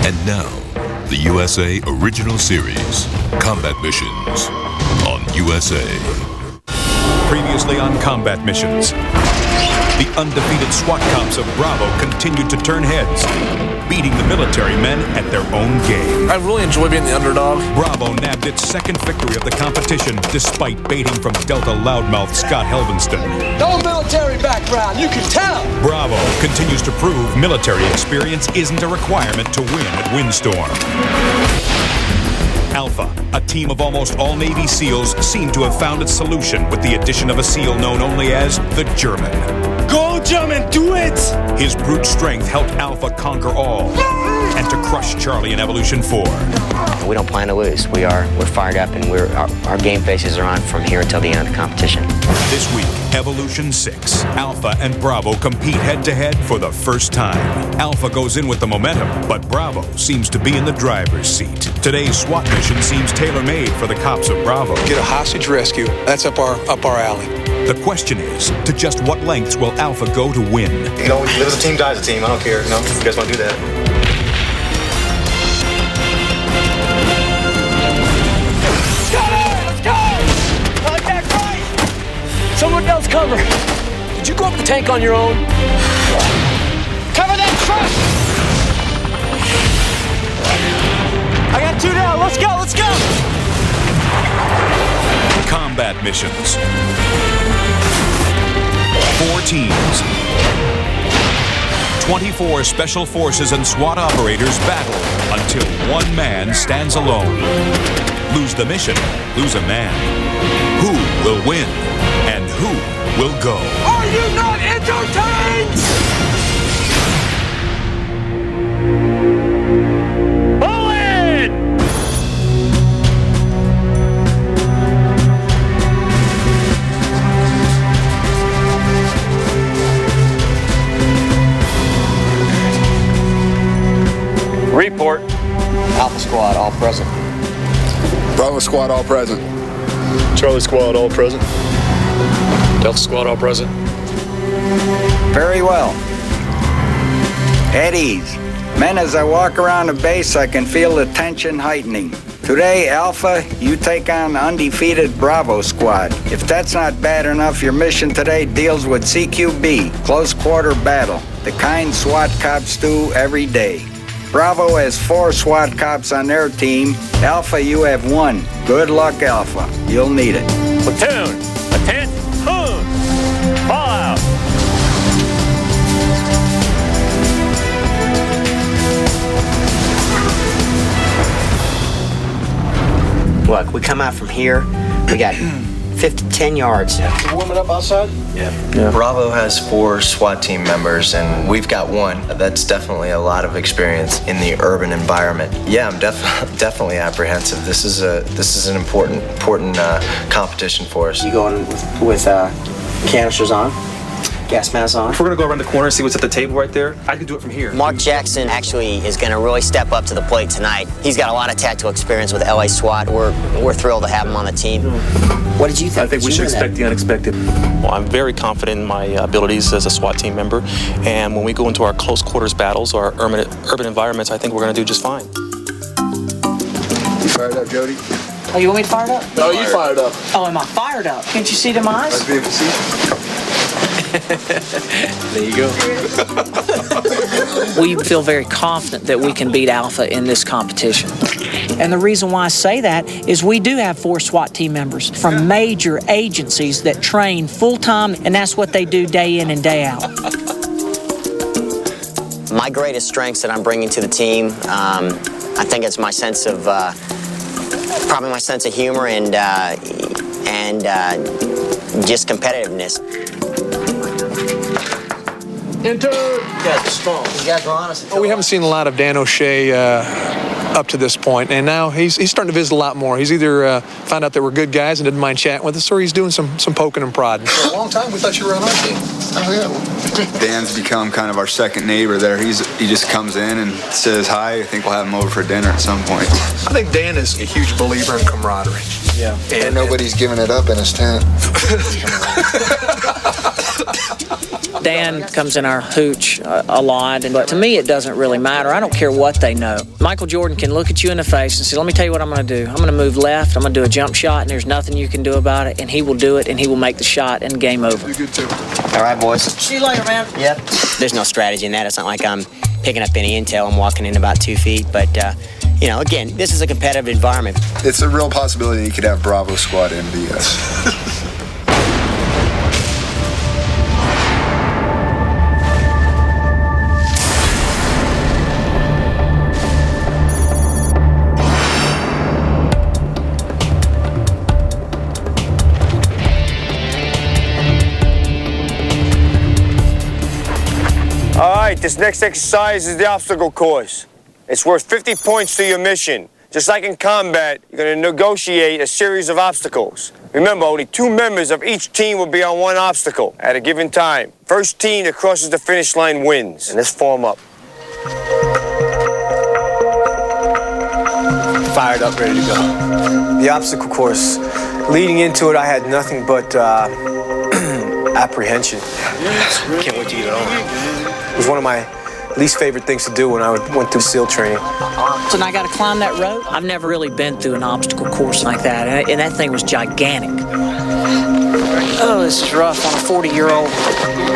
And now, the USA Original Series, Combat Missions on USA. Previously on Combat Missions, the undefeated SWAT cops of Bravo continued to turn heads, beating the military men at their own game. I really enjoy being the underdog. Bravo nabbed its second victory of the competition despite baiting from Delta loudmouth Scott Helvenston. No military background, you can tell. Bravo continues to prove military experience isn't a requirement to win at Windstorm. Alpha, a team of almost all Navy SEALs, seemed to have found its solution with the addition of a SEAL known only as the German. Go German, do it! His brute strength helped Alpha conquer all and to crush Charlie in Evolution 4. We don't plan to lose. We're fired up, and our game faces are on from here until the end of the competition. This week, Evolution 6. Alpha and Bravo compete head-to-head for the first time. Alpha goes in with the momentum, but Bravo seems to be in the driver's seat. Today's SWAT mission seems tailor-made for the cops of Bravo. Get a hostage rescue. That's up our alley. The question is, to just what lengths will Alpha go to win? You know, live as a team, die as a team. I don't care. You know, if you guys want to do that. Let's go! Contact right! Someone else cover. Did you go up the tank on your own? Cover that truck! I got two down. Let's go, let's go! Combat missions. 4 teams. 24 special forces and SWAT operators battle until one man stands alone. Lose the mission, lose a man. Who will win and who will go? Are you not entertained? Bullet! Report. Alpha Squad, all present. Bravo Squad, all present. Charlie Squad, all present. Delta Squad, all present. Very well. At ease. Men, as I walk around the base, I can feel the tension heightening. Today, Alpha, you take on the undefeated Bravo Squad. If that's not bad enough, your mission today deals with CQB, close quarter battle, the kind SWAT cops do every day. Bravo has 4 SWAT cops on their team. Alpha, you have 1. Good luck, Alpha. You'll need it. Platoon, attention, fall out. Look, we come out from here, we got 10 yards. You warm it up outside? Yeah. Bravo has 4 SWAT team members, and we've got 1. That's definitely a lot of experience in the urban environment. Yeah, I'm definitely apprehensive. This is an important competition for us. You going with canisters on? Gas mask on? If we're gonna go around the corner and see what's at the table right there, I can do it from here. Mark Jackson actually is gonna really step up to the plate tonight. He's got a lot of tactical experience with LA SWAT. We're thrilled to have him on the team. What did you think? I think we should expect the unexpected. Well, I'm very confident in my abilities as a SWAT team member, and when we go into our close quarters battles or our urban environments, I think we're gonna do just fine. You fired up, Jody? Oh, you want me to fire it up? No, you fired up. Oh, am I fired up? Can't you see it in my eyes? Let's be able to see. There you go. We feel very confident that we can beat Alpha in this competition. And the reason why I say that is we do have 4 SWAT team members from major agencies that train full-time, and that's what they do day in and day out. My greatest strengths that I'm bringing to the team, I think it's my sense of, probably my sense of humor and just competitiveness. Enter. You guys are strong. You guys are honest. Well, we haven't seen a lot of Dan O'Shea up to this point, and now he's starting to visit a lot more. He's either found out that we're good guys and didn't mind chatting with us, or he's doing some poking and prodding. For a long time, we thought you were on our team. Oh, yeah. Dan's become kind of our second neighbor there. He just comes in and says hi. I think we'll have him over for dinner at some point. I think Dan is a huge believer in camaraderie. Yeah. And nobody's giving it up in his tent. Dan comes in our hooch a lot, but to me it doesn't really matter. I don't care what they know. Michael Jordan can look at you in the face and say, let me tell you what I'm going to do. I'm going to move left, I'm going to do a jump shot, and there's nothing you can do about it, and he will do it, and he will make the shot, and game over. All right, boys. See you later, man. Yep. There's no strategy in that. It's not like I'm picking up any intel. I'm walking in about 2 feet, but you know, again, this is a competitive environment. It's a real possibility you could have Bravo Squad MVS. All right, this next exercise is the obstacle course. It's worth 50 points to your mission. Just like in combat, you're going to negotiate a series of obstacles. Remember, only 2 members of each team will be on one obstacle at a given time. First team that crosses the finish line wins. And let's form up. Fired up, ready to go. The obstacle course, leading into it, I had nothing but apprehension. Can't wait to get it on. It was one of my least favorite things to do when I went through SEAL training. And I got to climb that rope. I've never really been through an obstacle course like that, and that thing was gigantic. Oh, this is rough on a 40-year-old.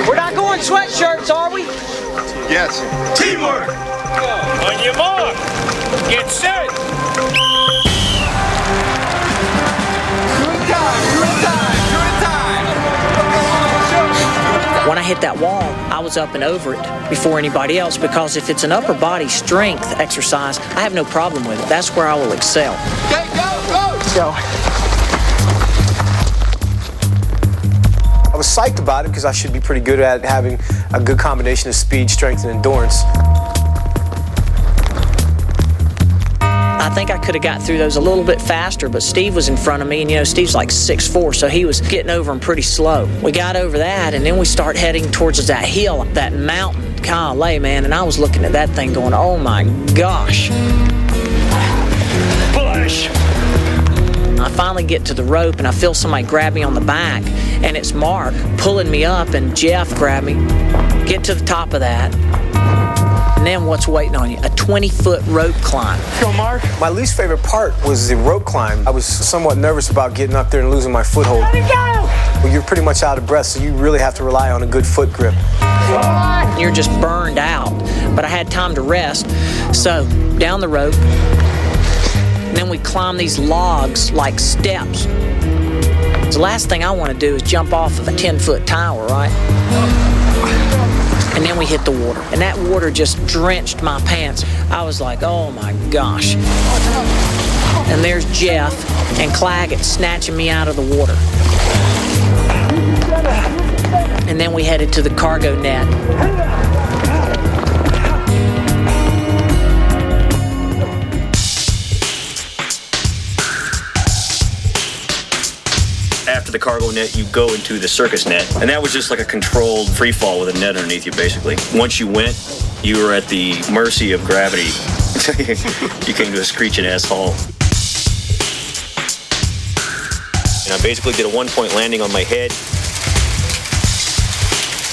We're not going sweatshirts, are we? Yes. Teamwork! On your mark! Get set! When I hit that wall, I was up and over it before anybody else, because if it's an upper body strength exercise, I have no problem with it. That's where I will excel. Okay, go! So, I was psyched about it because I should be pretty good at having a good combination of speed, strength, and endurance. I think I could have got through those a little bit faster, but Steve was in front of me, and you know, Steve's like 6'4", so he was getting over them pretty slow. We got over that, and then we start heading towards that hill, that mountain. Golly, man, and I was looking at that thing going, oh my gosh. Push! I finally get to the rope, and I feel somebody grab me on the back, and it's Mark pulling me up, and Jeff grabbed me. Get to the top of that. And then what's waiting on you? A 20-foot rope climb. Go, Mark. My least favorite part was the rope climb. I was somewhat nervous about getting up there and losing my foothold. Let it go! Well, you're pretty much out of breath, so you really have to rely on a good foot grip. You're just burned out. But I had time to rest. So, down the rope. And then we climb these logs like steps. The last thing I want to do is jump off of a 10-foot tower, right? And then we hit the water, and that water just drenched my pants. I was like, oh my gosh. And there's Jeff and Claggett snatching me out of the water. And then we headed to the cargo net. After the cargo net, you go into the circus net. And that was just like a controlled free fall with a net underneath you, basically. Once you went, you were at the mercy of gravity. You came to a screeching ass halt. And I basically did a one-point landing on my head.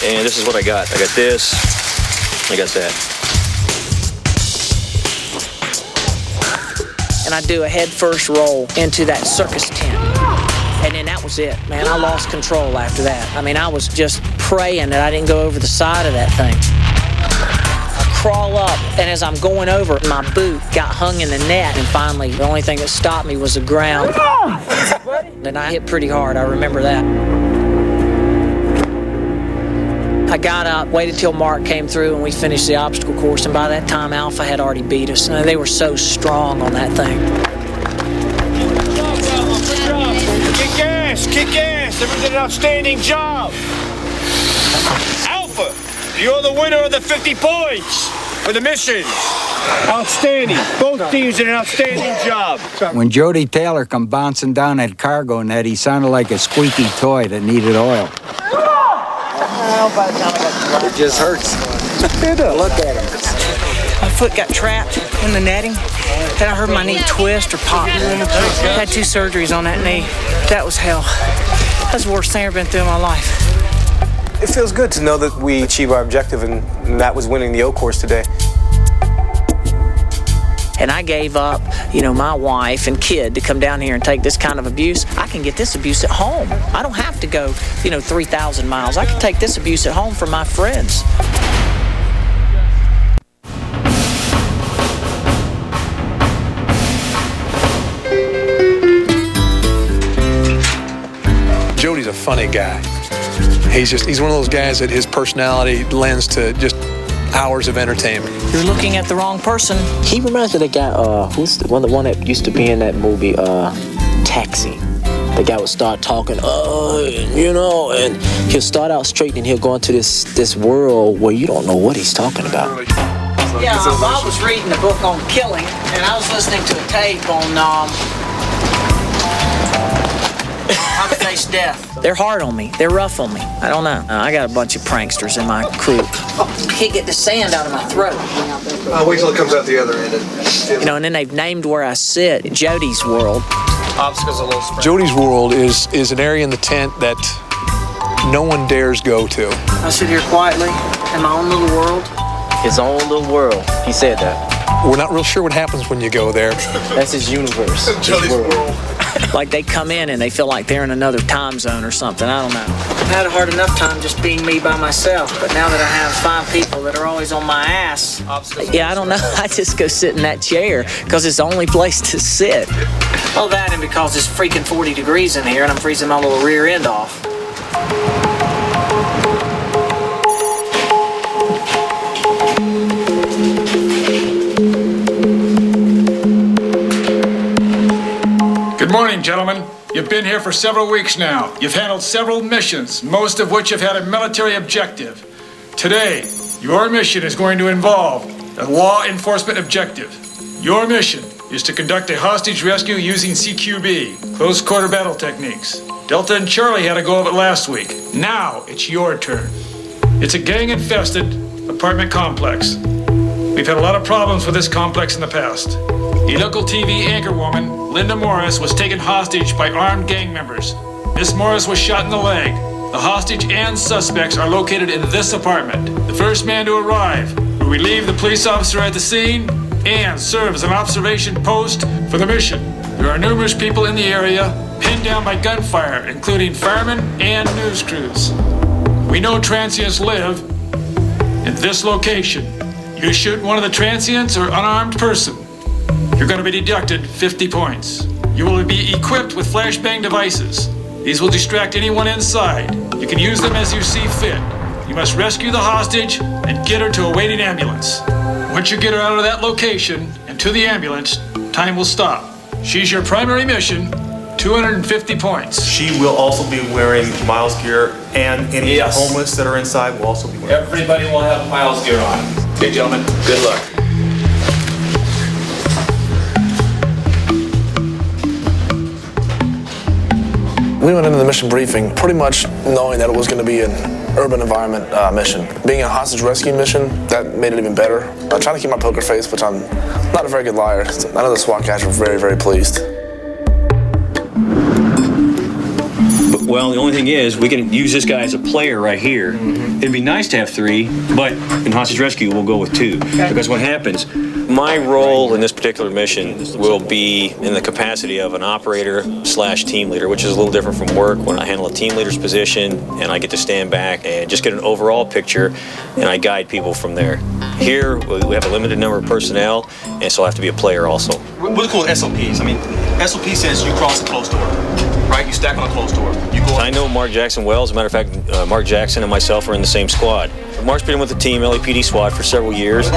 And this is what I got. I got this. I got that. And I do a head-first roll into that circus tent. And then that was it, man. I lost control after that. I mean, I was just praying that I didn't go over the side of that thing. I crawl up, and as I'm going over, my boot got hung in the net, and finally, the only thing that stopped me was the ground. And I hit pretty hard, I remember that. I got up, waited till Mark came through, and we finished the obstacle course, and by that time, Alpha had already beat us. And they were so strong on that thing. Kick ass! Everyone did an outstanding job! Alpha, you're the winner of the 50 points for the mission. Outstanding. Both teams did an outstanding job. When Jody Taylor come bouncing down that cargo net, he sounded like a squeaky toy that needed oil. It just hurts. Look at him. My foot got trapped in the netting. Then I heard my knee twist or pop. Had 2 surgeries on that knee. That was hell. That's the worst thing I've been through in my life. It feels good to know that we achieved our objective, and that was winning the O course today. And I gave up, my wife and kid to come down here and take this kind of abuse. I can get this abuse at home. I don't have to go, 3,000 miles. I can take this abuse at home from my friends. Jody's a funny guy. He's one of those guys that his personality lends to just hours of entertainment. You're looking at the wrong person. He reminds me of the guy, who's the one that used to be in that movie, Taxi. The guy would start talking, and he'll start out straight and he'll go into this world where you don't know what he's talking about. Yeah, I was reading a book on killing, and I was listening to a tape on how to face death. They're hard on me. They're rough on me. I don't know. I got a bunch of pranksters in my crew. I can't get the sand out of my throat. I'll wait till it comes out the other end. And then they've named where I sit, Jody's World. Obstacles a little spread. Jody's World is an area in the tent that no one dares go to. I sit here quietly in my own little world. His own little world. He said that. We're not real sure what happens when you go there. That's his universe. Jody's world. Like they come in and they feel like they're in another time zone or something. I don't know. I've had a hard enough time just being me by myself, but now that I have 5 people that are always on my ass, I don't know. I just go sit in that chair because it's the only place to sit. Oh, that and because it's freaking 40 degrees in here and I'm freezing my little rear end off. Good morning, gentlemen. You've been here for several weeks now. You've handled several missions, most of which have had a military objective. Today, your mission is going to involve a law enforcement objective. Your mission is to conduct a hostage rescue using CQB, close quarter battle techniques. Delta and Charlie had a go of it last week. Now it's your turn. It's a gang-infested apartment complex. We've had a lot of problems with this complex in the past. A local TV anchorwoman, Linda Morris, was taken hostage by armed gang members. Miss Morris was shot in the leg. The hostage and suspects are located in this apartment. The first man to arrive will relieve the police officer at the scene and serve as an observation post for the mission. There are numerous people in the area pinned down by gunfire, including firemen and news crews. We know transients live in this location. You shoot one of the transients or unarmed person, you're going to be deducted 50 points. You will be equipped with flashbang devices. These will distract anyone inside. You can use them as you see fit. You must rescue the hostage and get her to a waiting ambulance. Once you get her out of that location and to the ambulance, time will stop. She's your primary mission, 250 points. She will also be wearing Miles gear, and any homeless that are inside will also be wearing. Everybody will have Miles gear on. Okay, gentlemen, good luck. We went into the mission briefing pretty much knowing that it was going to be an urban environment mission. Being a hostage rescue mission, that made it even better. I'm trying to keep my poker face, which I'm not a very good liar. None of the SWAT guys were very, very pleased. Well, the only thing is, we can use this guy as a player right here. It'd be nice to have 3, but in hostage rescue, we'll go with 2. Because what happens, my role in this particular mission will be in the capacity of an operator/team leader, which is a little different from work when I handle a team leader's position and I get to stand back and just get an overall picture and I guide people from there. Here, we have a limited number of personnel, and so I have to be a player also. What's called SOPs? I mean, SOP says you cross a closed door, right? You stack on a closed door. You go. I know Mark Jackson well. As a matter of fact, Mark Jackson and myself are in the same squad. Mark's been with the team, LAPD SWAT, for several years.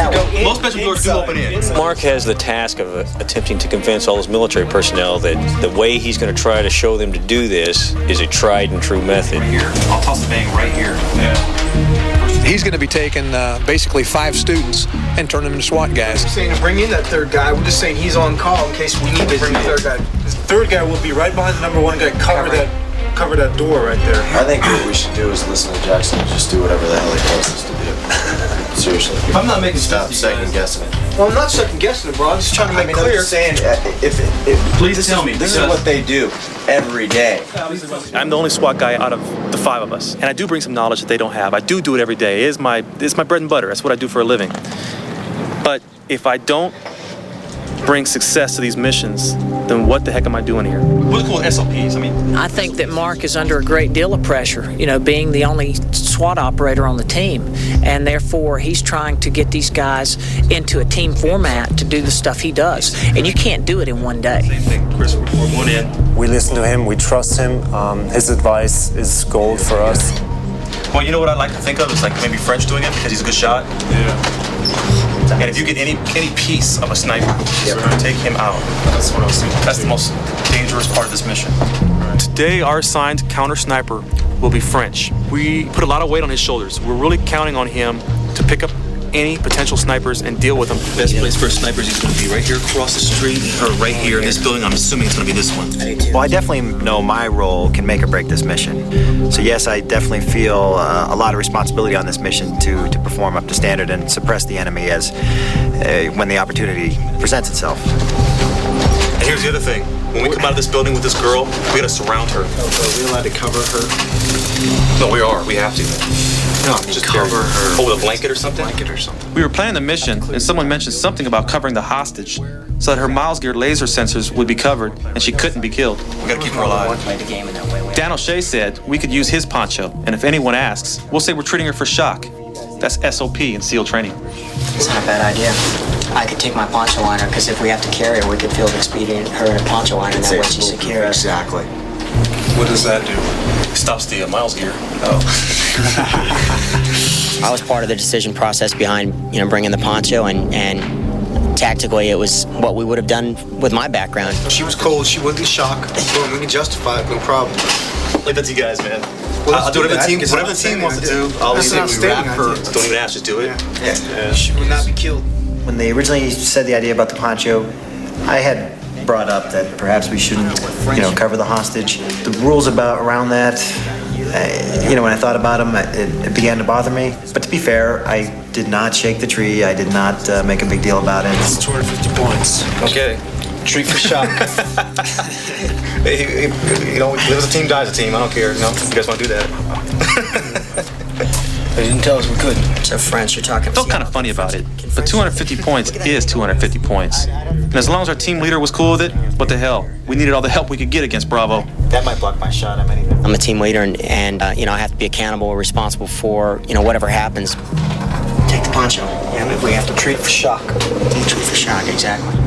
Most special doors do open in. Mark has the task of attempting to convince all his military personnel that the way he's going to try to show them to do this is a tried and true method. Here, I'll toss the bang right here. He's going to be taking basically 5 students and turn them into SWAT guys. We're saying to bring in that 3rd guy. We're just saying he's on call in case we need to bring the 3rd guy. The 3rd guy will be right behind the number 1 guy, cover that cover that door right there. I think what we should do is listen to Jackson and just do whatever the hell he tells us to do. Seriously. I'm not making Stop second guessing it. Well, I'm not second guessing it, bro. I'm just trying to make I'm clear. just saying, Please tell me. This is what they do every day. I'm the only SWAT guy out of the 5 of us, and I do bring some knowledge that they don't have. I do it every day. It's my bread and butter. That's what I do for a living. But if I don't bring success to these missions, then what the heck am I doing here? What's cool with SOPs? I think that Mark is under a great deal of pressure, being the only SWAT operator on the team, and therefore he's trying to get these guys into a team format to do the stuff he does, and you can't do it in one day. Same thing, Chris, we're going in. We listen to him, we trust him. His advice is gold for us. Well, you know what I like to think of is like maybe French doing it because he's a good shot. Yeah. And if you get any piece of a sniper, take him out. That's what I was thinking. That's the most dangerous part of this mission. Right. Today, our assigned counter sniper will be French. We put a lot of weight on his shoulders. We're really counting on him to pick up any potential snipers and deal with them. Best place for snipers is going to be right here across the street, or right here in this building. I'm assuming it's going to be this one. Well, I definitely know my role can make or break this mission. So yes, I definitely feel a lot of responsibility on this mission to perform up to standard and suppress the enemy as when the opportunity presents itself. And here's the other thing. When we come out of this building with this girl, we gotta surround her. Are we allowed to cover her? No, we are. We have to. No, I mean, just cover her. Oh, with a blanket or something? We were planning the mission, and someone mentioned something about covering the hostage so that her Miles Gear laser sensors would be covered and she couldn't be killed. We gotta keep her alive. Dan O'Shea said we could use his poncho, and if anyone asks, we'll say we're treating her for shock. That's SOP in SEAL training. It's not a bad idea. I could take my poncho liner, because if we have to carry her, we could field expedient her in a poncho liner, and that way she's secure. Exactly. What does that do? Stops the Miles Gear. Oh. I was part of the decision process behind, bringing the poncho, and tactically it was what we would have done with my background. She was cold. She wasn't shocked. Boom, we can justify it. No problem. Leave that to you guys, man. Well, I'll do whatever the team wants to do. I'll leave it. We wrap her. Don't even ask, just do it. Yeah. She would not be killed. When they originally said the idea about the poncho, I had brought up that perhaps we shouldn't, cover the hostage. The rules around that, when I thought about them, it began to bother me. But to be fair, I did not shake the tree. I did not make a big deal about it. It's 250 points. Okay. Treat for shock. Live as a team, die as a team. I don't care. You guys want to do that? They didn't tell us we couldn't. So, French, you're talking. I felt kind of funny about it, but 250 points is 250 points. And as long as our team leader was cool with it, what the hell? We needed all the help we could get against Bravo. That might block my shot. I'm a team leader, and I have to be accountable or responsible for, whatever happens. Take the poncho. Yeah, we have to treat for shock. Treat for shock, exactly.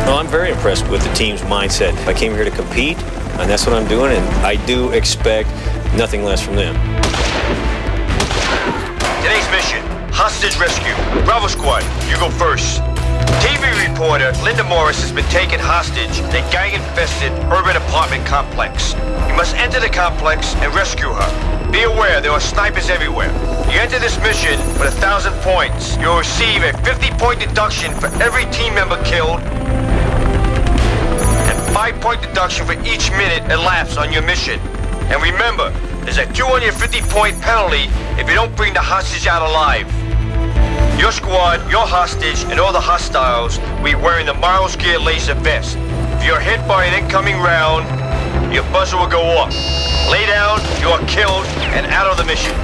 I'm very impressed with the team's mindset. I came here to compete, and that's what I'm doing, and I do expect nothing less from them. Today's mission, hostage rescue. Bravo Squad, you go first. TV reporter Linda Morris has been taken hostage in a gang-infested urban apartment complex. You must enter the complex and rescue her. Be aware there are snipers everywhere. You enter this mission with 1,000 points. You'll receive a 50-point deduction for every team member killed, 5-point deduction for each minute elapsed on your mission. And remember, there's a 250-point penalty if you don't bring the hostage out alive. Your squad, your hostage, and all the hostiles will be wearing the Miles Gear laser vest. If you're hit by an incoming round, your buzzer will go off. Lay down, you are killed, and out of the mission.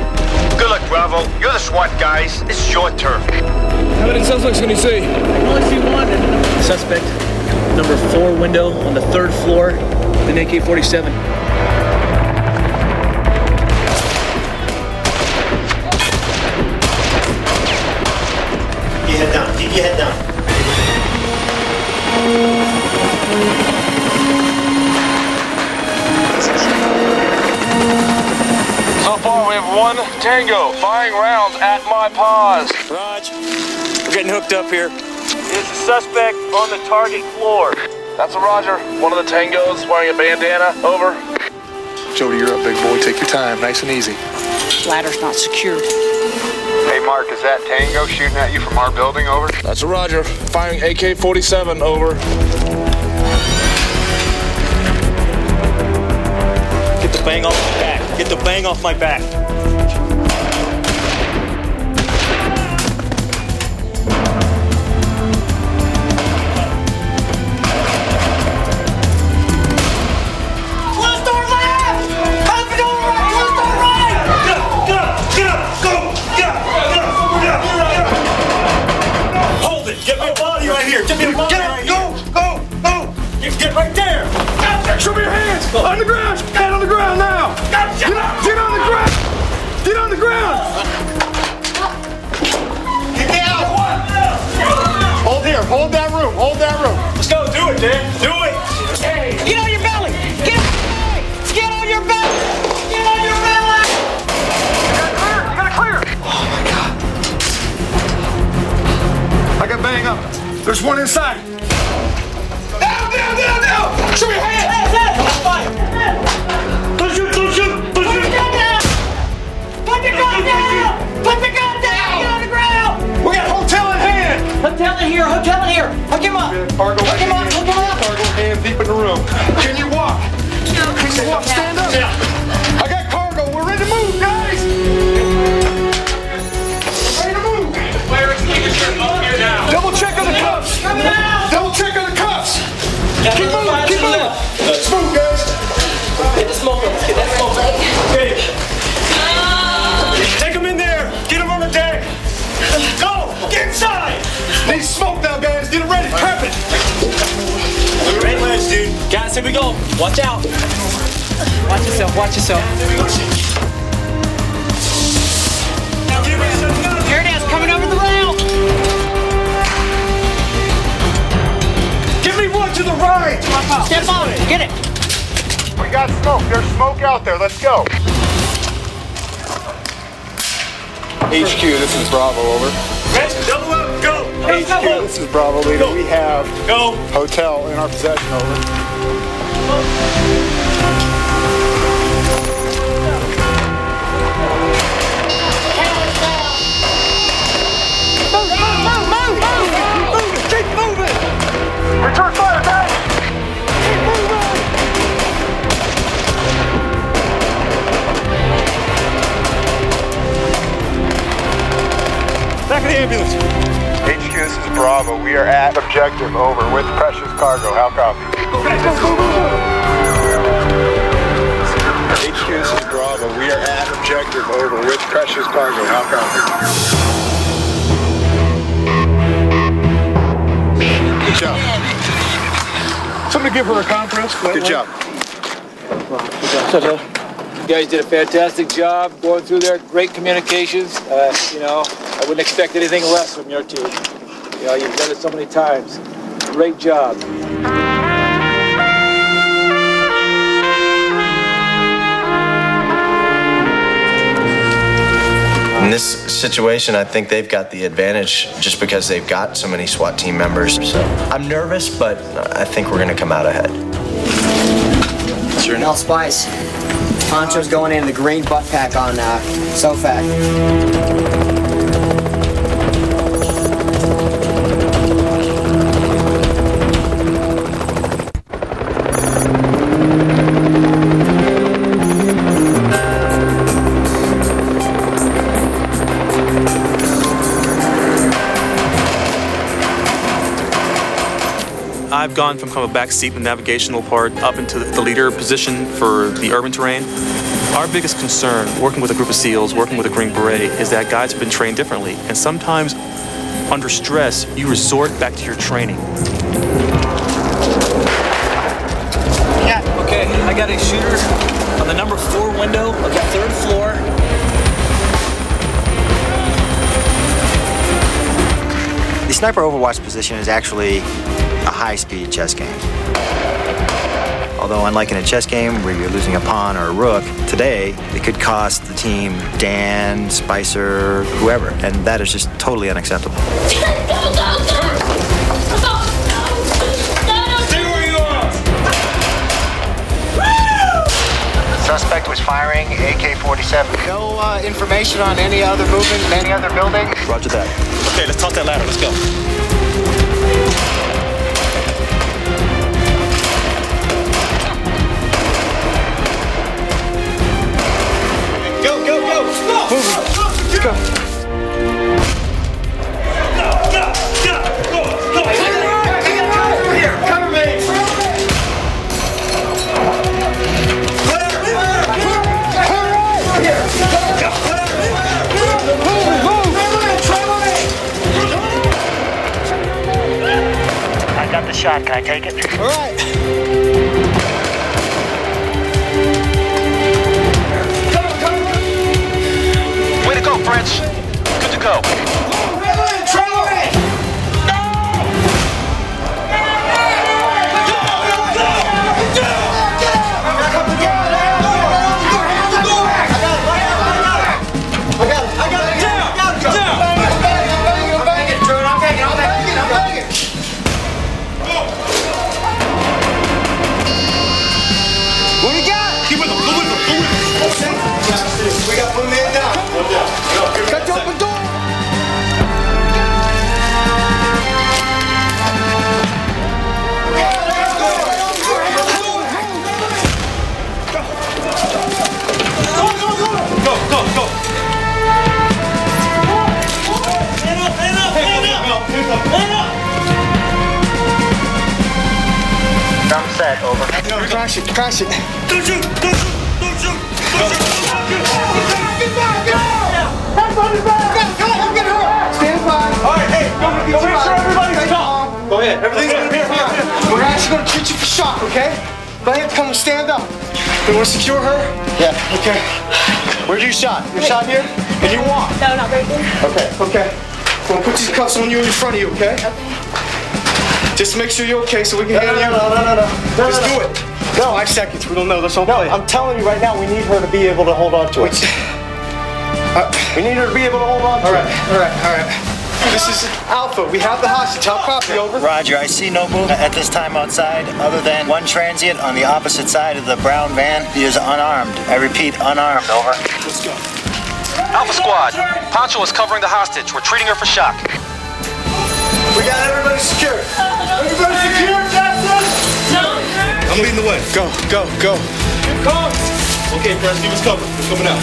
Good luck, Bravo. You're the SWAT guys. It's your turn. How many suspects can you see? I can only see one. Suspect, number 4 window on the 3rd floor, an AK-47. Keep your head down. Keep your head down. So far, we have 1 Tango firing rounds at my paws. Raj, we're getting hooked up here. Is the suspect on the target floor? That's a Roger. One of the Tangos wearing a bandana. Over. Jody, you're up, big boy. Take your time, nice and easy. Ladder's not secured. Hey, Mark, is that Tango shooting at you from our building, over? That's a Roger. Firing AK-47, over. Get the bang off my back. Get the bang off my back. Get right there! Show me your hands! On the ground! Get on the ground now! Get on the ground! Get on the ground! Get down! Hold here, hold that room, hold that room. Let's go, do it, Dan, do it! Get on your belly! Get on your belly! Get on your belly! You gotta clear! Oh my God. I got bang up. There's one inside. Down! Show me your hands! Don't shoot! Put the gun down! Put the gun down! Get on the ground! We got hotel in hand! Hotel in here! Hook him up! Cargo, Hook him up! Cargo, hands deep in the room. Can you walk? Can you walk? Stand up! Yeah. I got cargo. We're ready to move, guys! Ready to move! Fire extinguisher up here now. Double check on the cuffs! Double check on the cuffs! Keep moving! Let's move, guys! Get the smoke up. Let's get that smoke up. Okay. Take him in there! Get him on the deck! Go! Get inside! Need smoke now, guys! Get it ready! Prep it! Great legs, dude. Guys, here we go. Watch out. Watch yourself. Here it is, coming over the rail. Give me one to the right! Step on it. Get it. We got smoke. There's smoke out there. Let's go. HQ, this is Bravo, over. Ready? Double up, go! HQ, this is Bravo, leader. We have hotel in our possession, over. Move! Keep moving! Return fire, guys! Keep moving! Back of the ambulance. HQ, this is Bravo. We are at objective, over, with precious cargo. How copy? HQ, this is Bravo. We are at objective, over, with precious cargo. How copy? Good job. Somebody give her a compress. Good job. You guys did a fantastic job going through there. Great communications. I wouldn't expect anything less from your team. You've done it so many times. Great job. In this situation, I think they've got the advantage just because they've got so many SWAT team members. So I'm nervous, but I think we're going to come out ahead. Sure. Mel Spice. Poncho's going in the green butt pack on SOFAC. I've gone from kind of a back seat in the navigational part up into the leader position for the urban terrain. Our biggest concern, working with a group of SEALs, working with a Green Beret, is that guys have been trained differently. And sometimes, under stress, you resort back to your training. Yeah, okay, I got a shooter on the number 4 window of the 3rd floor. The Sniper Overwatch position is actually a high-speed chess game. Although unlike in a chess game where you're losing a pawn or a rook, today it could cost the team Dan, Spicer, whoever, and that is just totally unacceptable. Stay where you are! Suspect was firing AK-47. No information on any other movement in any other building? Roger that. Okay, let's talk that ladder. Let's go. Let's go. Cover me. I got the shot. Can I take it? All right. Way to go, French. Good to go. We got one man down. Cut the open door. Go. I'm set, over. Crash it. Don't shoot. Stand by. All right, hey, go make sure everybody's calm. Go ahead. Everything's good. We're actually going to treat you for shock, okay? Go ahead, come and stand up. You want to secure her? Yeah. Okay. Where's your shot? Your shot here? And you want? No, not right there. Okay. We'll put these cuffs on you in front of you, okay? Just make sure you're okay so we can handle you. No. Just do it. No. 5 seconds. We don't know. That's all. No, I'm telling you right now, we need her to be able to hold on to it. We need her to be able to hold on to it. All right. This is Alpha. We have the hostage. How copy, over? Roger, I see no movement at this time outside other than one transient on the opposite side of the brown van. He is unarmed. I repeat, unarmed. Over. Let's go. Alpha Squad, Poncho is covering the hostage. We're treating her for shock. We got everybody secured. Everybody secured, Jackson? I'm leading the way. Go. Here comes. Okay, Press, he was covered. We're coming out.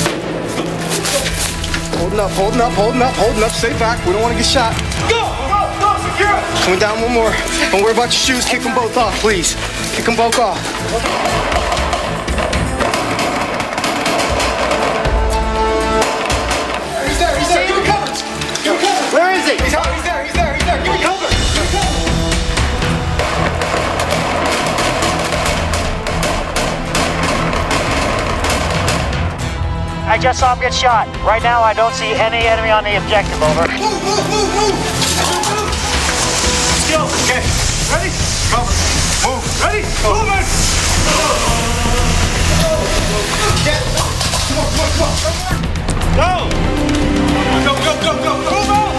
Holding up. Stay back. We don't want to get shot. Go, secure. Coming down one more. Don't worry about your shoes. Kick them both off, please. Kick them both off. He's there. Give me cover. Where is he? He's there. Give me cover. I just saw him get shot. Right now, I don't see any enemy on the objective, over. Move. Skill. Okay. Ready? Cover. Move. Ready? Moving. Come on. Go.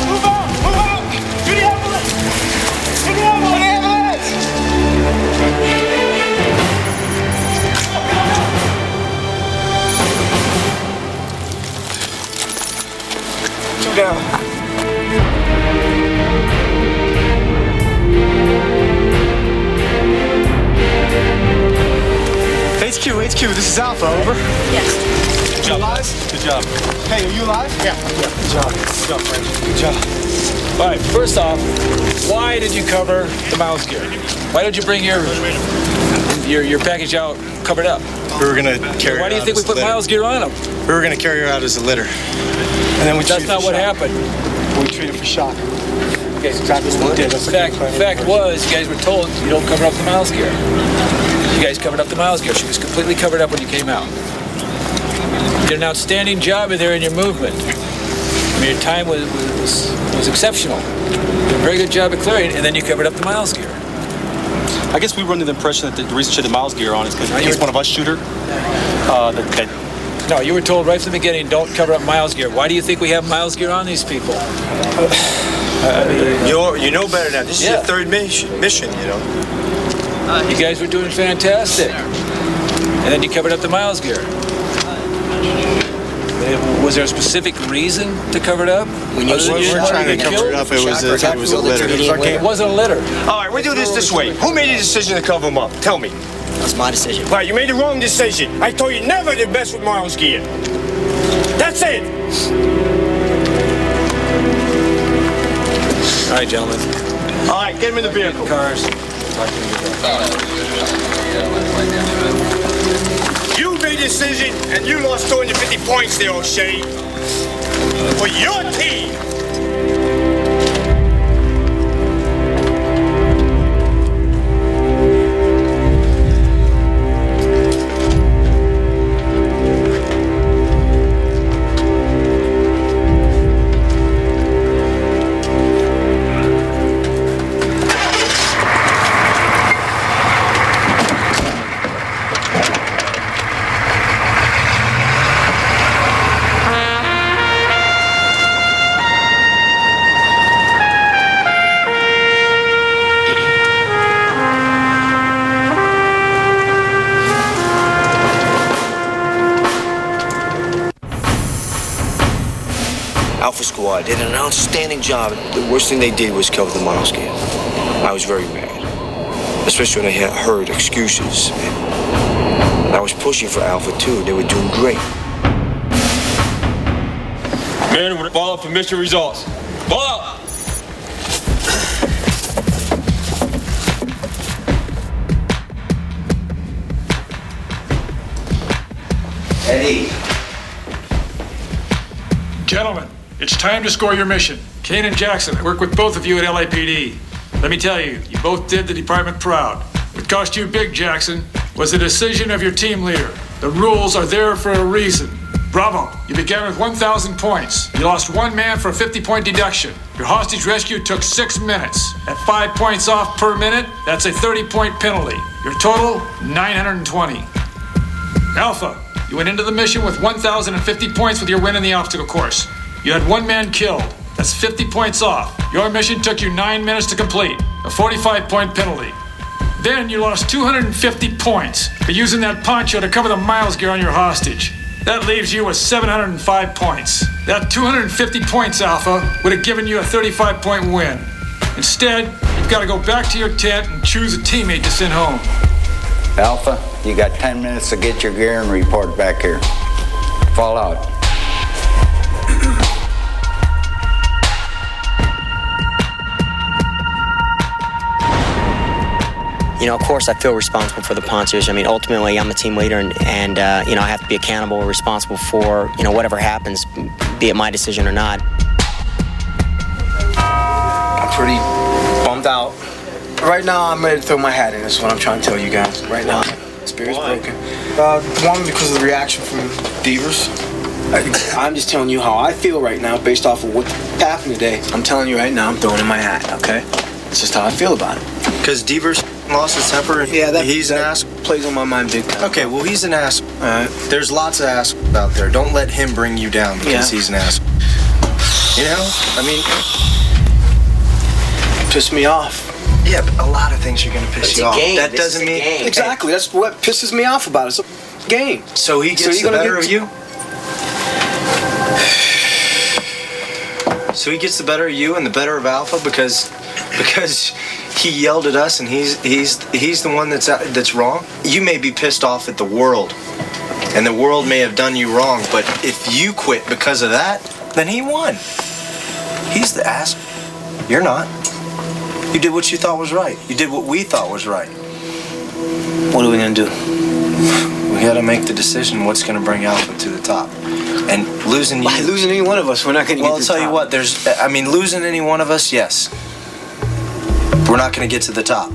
Move out. To the ambulance. Two down. HQ, this is Alpha, over. Yes. Good job, alive? Good job. Hey, are you alive? Yeah. Good job, French. Good job. All right, first off, why did you cover the mouse gear? Why did you bring your package out covered up? We were gonna carry her Why do you out think we as a put litter. miles gear on them? We were gonna carry her out as a litter. And then we That's not what happened. We treated for shock. Okay, exactly what we did. Fact was, you guys were told you don't cover up the miles gear. You guys covered up the miles gear. She was completely covered up when you came out. You did an outstanding job in there in your movement. I mean, your time was exceptional. You did a very good job at clearing, and then you covered up the miles gear. I guess we were under the impression that the reason she had the miles gear on is because in case one of us shoot her. No, you were told right from the beginning, don't cover up miles gear. Why do you think we have miles gear on these people? You know better now. This is your third mission, you know. You guys were doing fantastic. And then you covered up the miles gear. Was there a specific reason to cover it up? We weren't trying to cover it up. It was a litter. It wasn't a litter. All right, we do this way. Who made the decision to cover him up? Tell me. That's my decision. Right, you made the wrong decision. I told you never to mess with Miles gear. That's it. All right, gentlemen. All right, get him in the vehicle. Cars. You made the decision, and you lost 250 points there, O'Shea. For your team. Alpha Squad did an outstanding job. The worst thing they did was cover the Miles gear. I was very mad, especially when I had heard excuses. I was pushing for Alpha too. They were doing great. Man, we're ball up for mission results. Ball out. Eddie. Gentlemen, it's time to score your mission. Kane and Jackson, I work with both of you at LAPD. Let me tell you, you both did the department proud. What cost you big, Jackson, was the decision of your team leader. The rules are there for a reason. Bravo, you began with 1,000 points. You lost one man for a 50-point deduction. Your hostage rescue took 6 minutes. At 5 points off per minute, that's a 30-point penalty. Your total, 920. Alpha, you went into the mission with 1,050 points with your win in the obstacle course. You had one man killed. That's 50 points off. Your mission took you 9 minutes to complete, a 45-point penalty. Then you lost 250 points for using that poncho to cover the Miles gear on your hostage. That leaves you with 705 points. That 250 points, Alpha, would have given you a 35-point win. Instead, you've got to go back to your tent and choose a teammate to send home. Alpha, you got 10 minutes to get your gear and report back here. Fall out. You know, of course, I feel responsible for the ponchos. I mean, ultimately, I'm the team leader, and you know, I have to be accountable or responsible for, you know, whatever happens, be it my decision or not. I'm pretty bummed out. Right now, I'm ready to throw my hat in. That's what I'm trying to tell you guys. Right now, spirit's broken. One, because of the reaction from Devers. I'm just telling you how I feel right now based off of what happened today. I'm telling you right now, I'm throwing in my hat, okay? It's just how I feel about it. Because Devers lost his temper? Yeah, he's an ass. Plays on my mind big time. Okay, well, he's an ass. There's lots of ass out there. Don't let him bring you down because he's an ass. You know? I mean... Piss me off. Yeah, but a lot of things are going to piss you off. That doesn't mean... Game. Exactly. That's what pisses me off about it. It's a game. So he gets the better of you? So he gets the better of you and the better of Alpha because he yelled at us and he's the one that's wrong? You may be pissed off at the world, and the world may have done you wrong, but if you quit because of that, then he won. He's the ass. You're not. You did what you thought was right. You did what we thought was right. What are we gonna do? We gotta make the decision what's gonna bring Alpha to the top. And losing you... By losing any one of us, we're not gonna get to the top. Well, I'll tell you what, losing any one of us, yes. We're not gonna get to the top.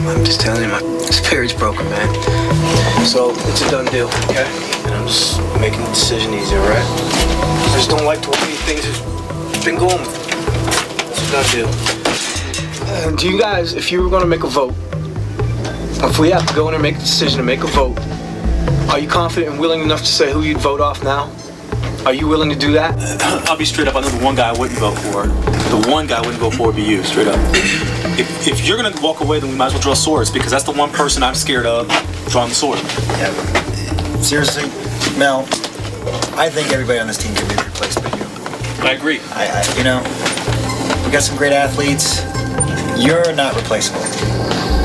I'm just telling you, my spirit's broken, man. So, it's a done deal, okay? And I'm just making the decision easier, right? I just don't like the way things have been going. It's a done deal. Do you guys, if you were gonna make a vote, if we have to go in and make a decision and make a vote, are you confident and willing enough to say who you'd vote off now? Are you willing to do that? I'll be straight up. I know the one guy I wouldn't vote for. The one guy I wouldn't vote for would be you, straight up. If you're going to walk away, then we might as well draw swords, because that's the one person I'm scared of drawing the sword. Yeah. seriously, Mel, I think everybody on this team can be replaced by you. I agree. You know, we got some great athletes. You're not replaceable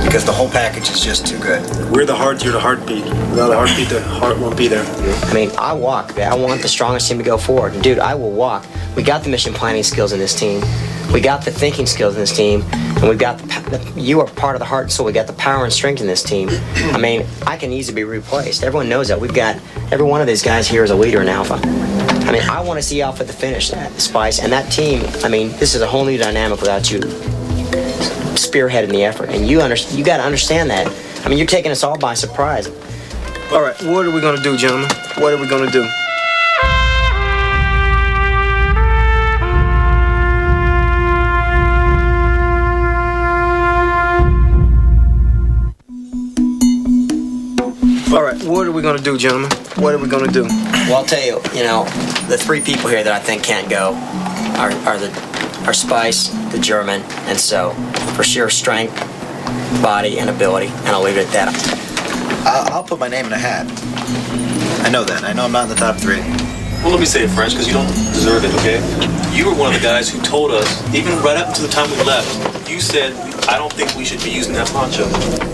because the whole package is just too good. We're the heart, you're the heartbeat. Without the heartbeat, the heart won't be there. I mean, I walk. I want the strongest team to go forward. Dude, I will walk. We got the mission planning skills in this team. We got the thinking skills in this team. And we've got you are part of the heart and soul. We got the power and strength in this team. I mean, I can easily be replaced. Everyone knows that. We've got every one of these guys here is a leader in Alpha. I mean, I want to see Alpha at the finish, Spice. And that team, I mean, this is a whole new dynamic without you spearheading the effort. And you got to understand that. I mean, you're taking us all by surprise. All right, what are we going to do, gentlemen? What are we going to do? All right, what are we going to do, gentlemen? What are we going to do? Well, I'll tell you, the three people here that I think can't go are Spice, the German, and So. For sheer strength, body, and ability. And I'll leave it at that. I'll put my name in a hat. I know that. I know I'm not in the top 3. Well, let me say it, French, because you don't deserve it, okay? You were one of the guys who told us, even right up until the time we left, you said, I don't think we should be using that poncho.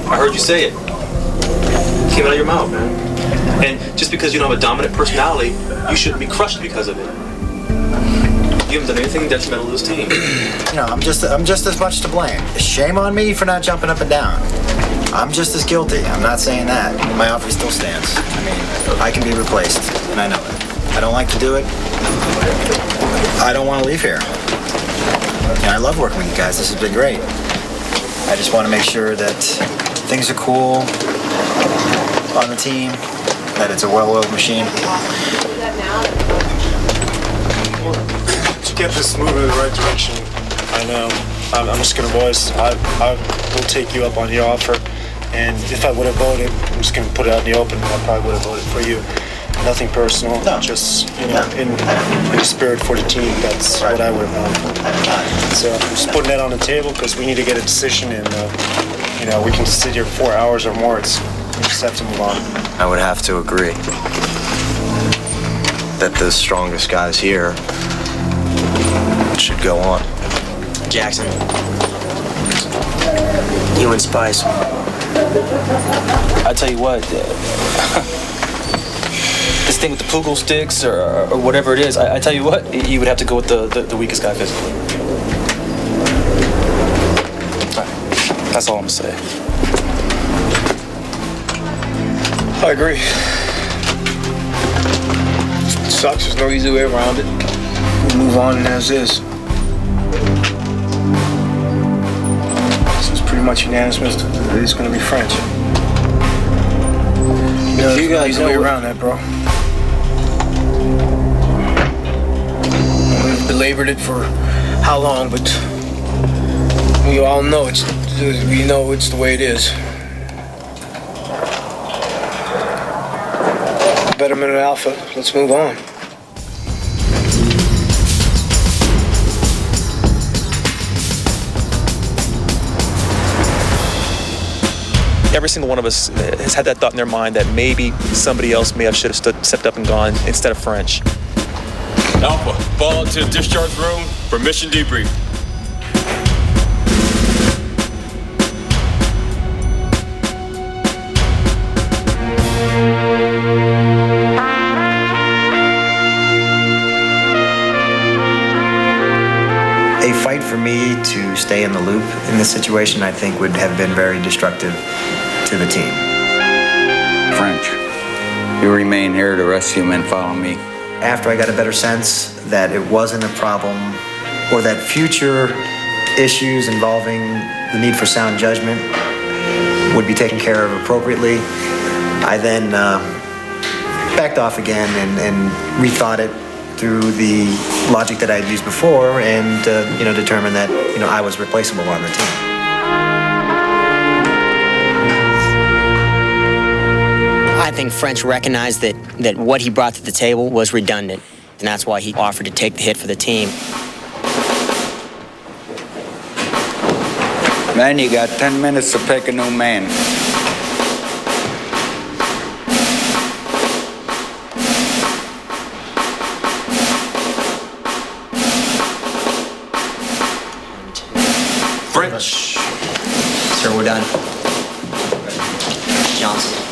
I heard you say it. It came out of your mouth, man. And just because you don't have a dominant personality, you shouldn't be crushed because of it. You haven't done anything detrimental to this team. I'm just as much to blame. Shame on me for not jumping up and down. I'm just as guilty. I'm not saying that. My offer still stands. I mean, I can be replaced, and I know it. I don't like to do it. I don't want to leave here. I love working with you guys. This has been great. I just want to make sure that things are cool on the team, that it's a well-oiled machine. To get this moving in the right direction, I know. I'm just gonna, boys, I will take you up on your offer, and if I would have voted, I'm just gonna put it out in the open, I probably would have voted for you. Nothing personal, just, in the spirit for the team, that's what I would have voted for. So I'm just putting that on the table because we need to get a decision, and, we can sit here 4 hours or more, we just have to move on. I would have to agree that the strongest guys here should go on. Jackson. You and Spice. I tell you what, this thing with the Pugel sticks or whatever it is, I tell you what, you would have to go with the weakest guy physically. That's all I'm gonna say. I agree. It sucks, there's no easy way around it. We'll move on as is. This is pretty much unanimous. It's going to be French. You guys know way around that, bro. We've belabored it for how long, but we all know it's the way it is. Betterment of Alpha. Let's move on. Every single one of us has had that thought in their mind that maybe somebody else should have stepped up and gone instead of French. Alpha, fall into the discharge room for mission debrief. A fight for me to stay in the loop in this situation, I think, would have been very destructive to the team. French, you remain here to rescue men. Follow me. After I got a better sense that it wasn't a problem, or that future issues involving the need for sound judgment would be taken care of appropriately, I then backed off again and rethought it through the logic that I had used before, and determined that I was replaceable on the team. I think French recognized that what he brought to the table was redundant, and that's why he offered to take the hit for the team. Man, you got 10 minutes to pick a new man. French. Sir, we're done. Johnson.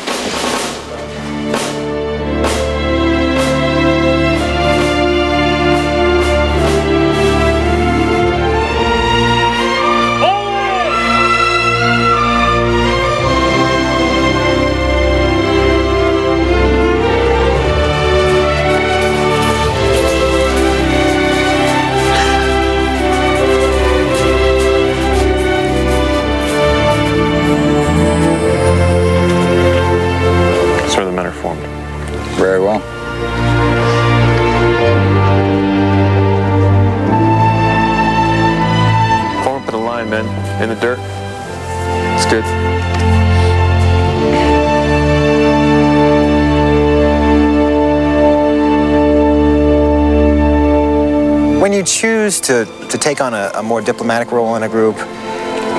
Very well. Form up in a line, men. In the dirt. It's good. When you choose to take on a more diplomatic role in a group,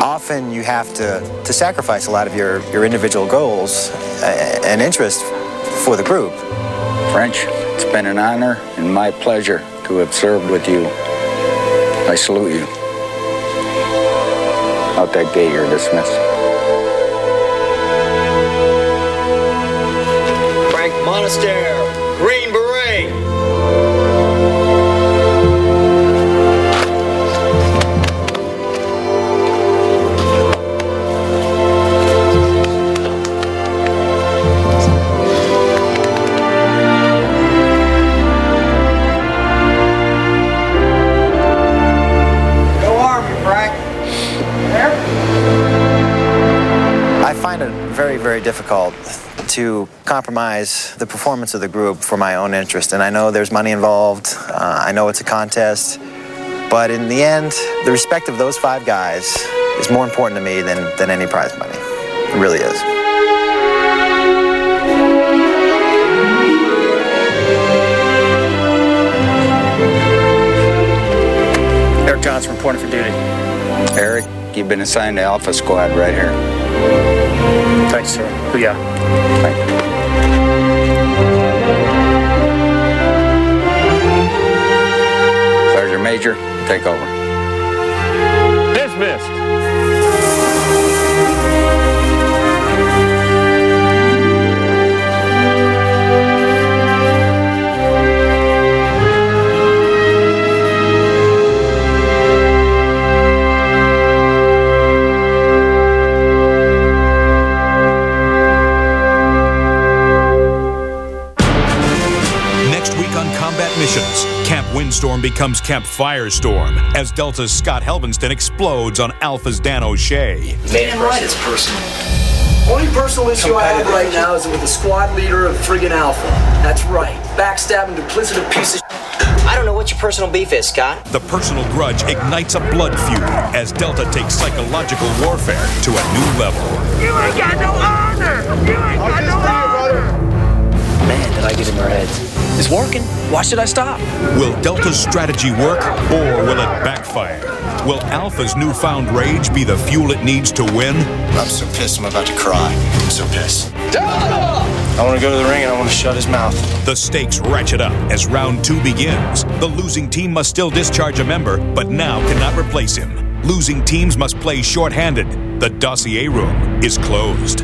often you have to sacrifice a lot of your individual goals and interests for the group. French, it's been an honor and my pleasure to have served with you. I salute you. Out that gate, you're dismissed. Frank Monasterio, Green Beret. Very difficult to compromise the performance of the group for my own interest. And I know there's money involved. I know it's a contest. But in the end, the respect of those 5 guys is more important to me than any prize money. It really is. Eric Johnson reporting for duty. Eric, you've been assigned to Alpha Squad right here. Thanks, sir. Booyah. Thank you. Sergeant Major, take over. Dismissed. Missions. Camp Windstorm becomes Camp Firestorm as Delta's Scott Helvenston explodes on Alpha's Dan O'Shea. Damn right, it's personal. Only personal issue I have right now is with the squad leader of friggin' Alpha. That's right. Backstabbing, duplicitous piece of I don't know what your personal beef is, Scott. The personal grudge ignites a blood feud as Delta takes psychological warfare to a new level. You ain't got no honor! You ain't got no honor! Man, did I get in their heads. It's working. Why should I stop? Will Delta's strategy work, or will it backfire? Will Alpha's newfound rage be the fuel it needs to win? I'm so pissed I'm about to cry. I'm so pissed. I want to go to the ring and I want to shut his mouth. The stakes ratchet up as round 2 begins. The losing team must still discharge a member, but now cannot replace him. Losing teams must play short-handed. The dossier room is closed.